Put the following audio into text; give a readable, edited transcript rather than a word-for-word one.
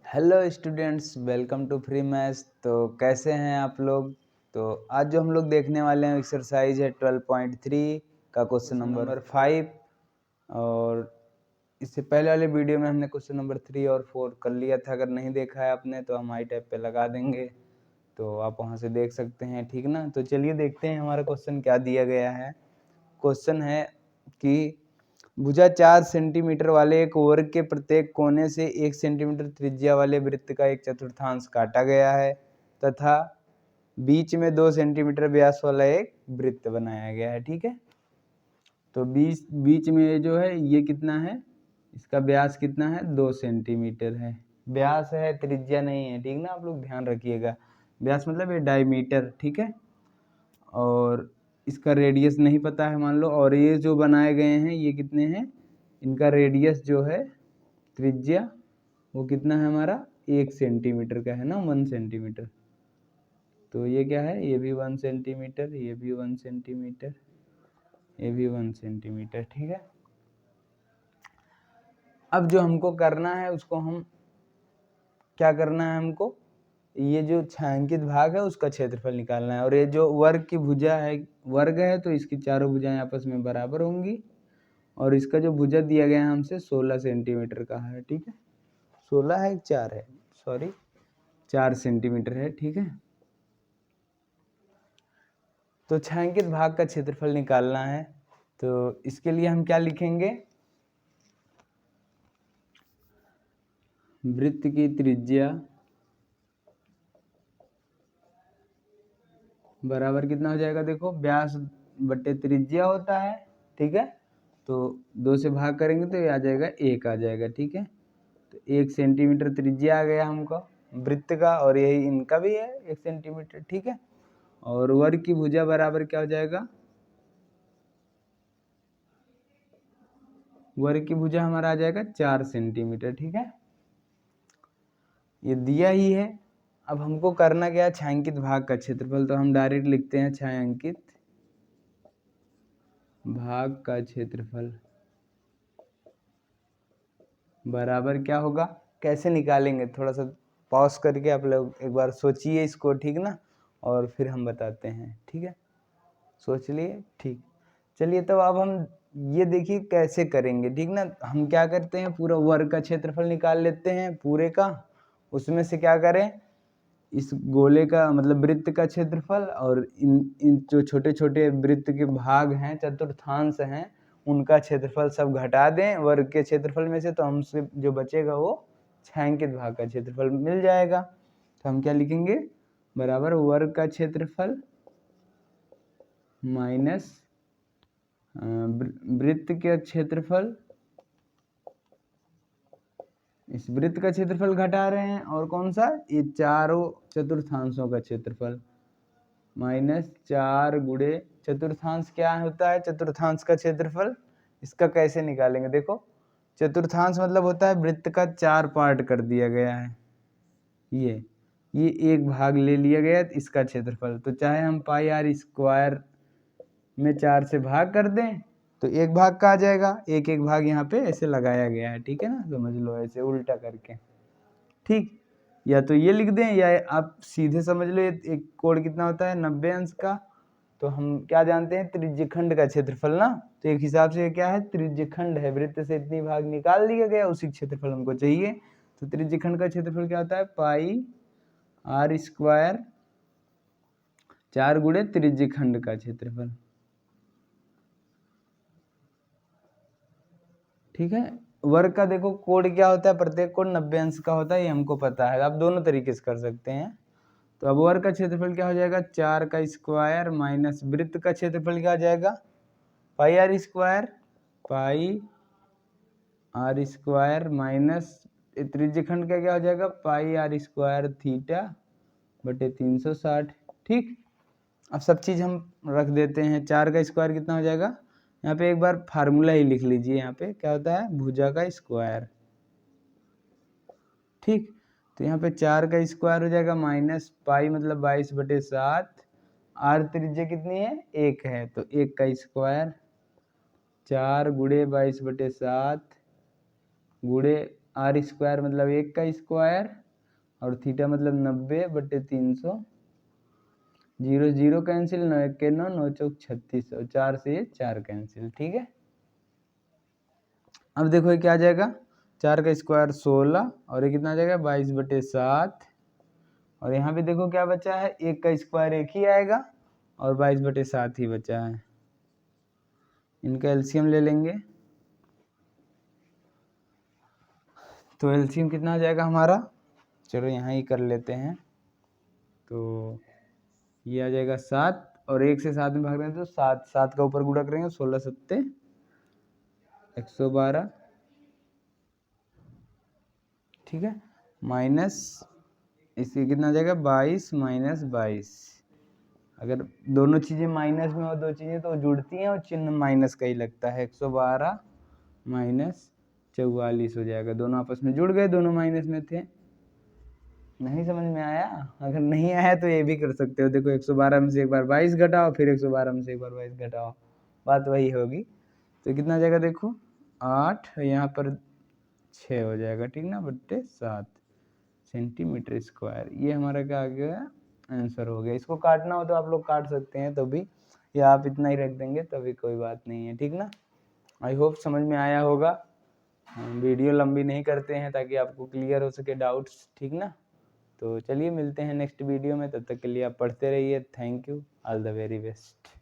Hello students, welcome to free maths. तो कैसे हैं आप लोग। तो आज जो हम लोग देखने वाले हैं एक्सरसाइज है 12.3 का क्वेश्चन नंबर 5। और इससे पहले वाले वीडियो में हमने क्वेश्चन नंबर 3 और 4 कर लिया था। अगर नहीं देखा है आपने तो हम आई टैब पे लगा देंगे, तो आप वहां से देख सकते हैं, ठीक ना। तो चलिए देखते हैं हमारा क्वेश्चन क्या दिया गया है। क्वेश्चन है कि भुजा 4 सेंटीमीटर वाले एक वर्ग के प्रत्येक कोने से 1 सेंटीमीटर त्रिज्या वाले वृत्त का एक चतुर्थांश काटा गया है तथा बीच में 2 सेंटीमीटर व्यास वाला एक वृत्त बनाया गया है। ठीक है, तो बीच में जो है ये कितना है, इसका व्यास कितना है, 2 सेंटीमीटर है। व्यास है, त्रिज्या नहीं है, ठीक ना। आप लोग ध्यान रखिएगा, व्यास मतलब ये डायमीटर, ठीक है। और इसका रेडियस नहीं पता है मान लो, और ये जो बनाए गए हैं ये कितने हैं, इनका रेडियस जो है, त्रिज्या, वो कितना है हमारा, 1 सेंटीमीटर का है ना, 1 सेंटीमीटर। तो ये क्या है, ये भी 1 सेंटीमीटर, ये भी 1 सेंटीमीटर, ये भी 1 सेंटीमीटर, ठीक है। अब जो हमको करना है उसको हम क्या करना है, हमको ये जो छायांकित भाग है उसका क्षेत्रफल निकालना है। और ये जो वर्ग की भुजा है, वर्ग है तो इसकी चारों भुजाएं आपस में बराबर होंगी। और इसका जो भुजा दिया गया है हमसे 16 सेंटीमीटर का है, ठीक है। 16 है, 4 है, सॉरी 4 सेंटीमीटर है, ठीक है। तो छायांकित भाग का क्षेत्रफल निकालना है, तो इसके लिए हम क्या लिखेंगे, वृत्त की त्रिज्या बराबर कितना हो जाएगा, देखो व्यास बटे त्रिज्या होता है, ठीक है। तो 2 से भाग करेंगे तो ये आ जाएगा 1 आ जाएगा, ठीक है। तो 1 सेंटीमीटर त्रिज्या आ गया हमको वृत्त का, और यही इनका भी है 1 सेंटीमीटर, ठीक है। और वर्ग की भुजा बराबर क्या हो जाएगा, वर्ग की भुजा हमारा आ जाएगा 4 सेंटीमीटर, ठीक है। ये दिया ही है। अब हमको करना क्या है, छायांकित भाग का क्षेत्रफल। तो हम डायरेक्ट लिखते हैं छायांकित भाग का क्षेत्रफल बराबर क्या होगा, कैसे निकालेंगे, थोड़ा सा पॉज करके आप लोग एक बार सोचिए इसको, ठीक ना, और फिर हम बताते हैं, ठीक है। सोच लिए, ठीक। चलिए, तो अब हम ये देखिए कैसे करेंगे, ठीक ना। हम क्या करते हैं, पूरा वर्ग का क्षेत्रफल निकाल लेते हैं पूरे का। उसमें से क्या करें, इस गोले का मतलब वृत्त का क्षेत्रफल, और इन जो छोटे छोटे वृत्त के भाग हैं, चतुर्थांश हैं, उनका क्षेत्रफल सब घटा दें वर्ग के क्षेत्रफल में से, तो हमसे जो बचेगा वो छायांकित भाग का क्षेत्रफल मिल जाएगा। तो हम क्या लिखेंगे, बराबर वर्ग का क्षेत्रफल माइनस वृत्त के क्षेत्रफल, इस वृत्त का क्षेत्रफल घटा रहे हैं, और कौन सा, ये चारों चतुर्थांशों का क्षेत्रफल, माइनस 4 गुणे चतुर्थांश क्या होता है, चतुर्थांश का क्षेत्रफल। इसका कैसे निकालेंगे, देखो चतुर्थांश मतलब होता है वृत्त का 4 पार्ट कर दिया गया है, ये एक भाग ले लिया गया इसका क्षेत्रफल। तो चाहे हम पाई आर स्क्वायर में 4 से भाग कर दें तो एक भाग का आ जाएगा, एक एक भाग यहाँ पे ऐसे लगाया गया है, ठीक है ना, समझ लो ऐसे उल्टा करके, ठीक। या तो ये लिख दें, या आप सीधे समझ लो, एक कोण कितना होता है, 90 अंश का। तो हम क्या जानते हैं, त्रिज्यखंड का क्षेत्रफल ना। तो एक हिसाब से क्या है, त्रिज्यखंड है, वृत्त से इतनी भाग निकाल दिया गया, उसी क्षेत्रफल हमको चाहिए। तो त्रिज्यखंड का क्षेत्रफल क्या होता है, पाई आर स्क्वायर 4 गुणे त्रिज्यखंड का क्षेत्रफल, ठीक है। वर्ग का देखो कोण क्या होता है, प्रत्येक कोण 90 अंश का होता है, ये हमको पता है। आप दोनों तरीके से कर सकते हैं। तो अब वर्ग का क्षेत्रफल क्या हो जाएगा, 4 का स्क्वायर माइनस वृत्त का क्षेत्रफल क्या हो जाएगा, pi R square, pi R square minus त्रिज्यखंड का क्या हो जाएगा, पाई आर स्क्वायर थीटा बटे 360, ठीक। अब सब चीज़ हम रख देते हैं। 4 का स्क्वायर कितना हो जाएगा, यहाँ पे एक बार फार्मूला ही लिख लीजिए, यहाँ पे क्या होता है, भुजा का स्क्वायर, ठीक। तो यहाँ पे 4 का स्क्वायर हो जाएगा माइनस पाई मतलब 22/7, आर त्रिज्या कितनी है, 1 है, तो 1 का स्क्वायर 4 गुणे 22/7 गुणे आर स्क्वायर मतलब 1 का स्क्वायर, और थीटा मतलब 90/300। 0 0 कैंसिल, 9 1 के 9, 9 चौक 36, और 4 से ये 4 कैंसिल। ठीक है, अब देखो ये क्या आ जाएगा, 4 का स्क्वायर 16, और ये कितना आ जाएगा 22/7। और यहाँ पे देखो क्या बचा है, 1 का स्क्वायर 1 ही आएगा और 22/7 ही बचा है। इनका एलसीएम ले लेंगे, तो एलसीएम कितना आ जाएगा हमारा, चलो यहाँ ही कर लेते हैं। तो ये आ जाएगा 7, और 1 से 7 में भाग रहे हैं तो 7 7 का ऊपर गुणा करेंगे, 16 सत्ते 112। ठीक है, माइनस इसके कितना आ जाएगा 22 माइनस 22। अगर दोनों चीज़ें माइनस में हो, दो चीज़ें तो जुड़ती हैं और चिन्ह माइनस का ही लगता है। 112 माइनस 44 हो जाएगा, दोनों आपस में जुड़ गए, दोनों माइनस में थे। नहीं समझ में आया? अगर नहीं आया तो ये भी कर सकते हो, देखो 112 में से एक बार 22 घटाओ, फिर 112 में से एक बार 22 घटाओ, बात वही होगी। तो कितना आ जाएगा देखो 8, यहाँ पर 6 हो जाएगा, ठीक ना, बट्टे 7 सेंटीमीटर स्क्वायर। ये हमारा क्या आ गया, आंसर हो गया। इसको काटना हो तो आप लोग काट सकते हैं तो भी, या आप इतना ही रख देंगे तभी कोई बात नहीं है, ठीक ना। आई होप समझ में आया होगा। वीडियो लंबी नहीं करते हैं ताकि आपको क्लियर हो सके डाउट्स, ठीक ना। तो चलिए मिलते हैं नेक्स्ट वीडियो में, तब तक के लिए आप पढ़ते रहिए। Thank you, all the very best.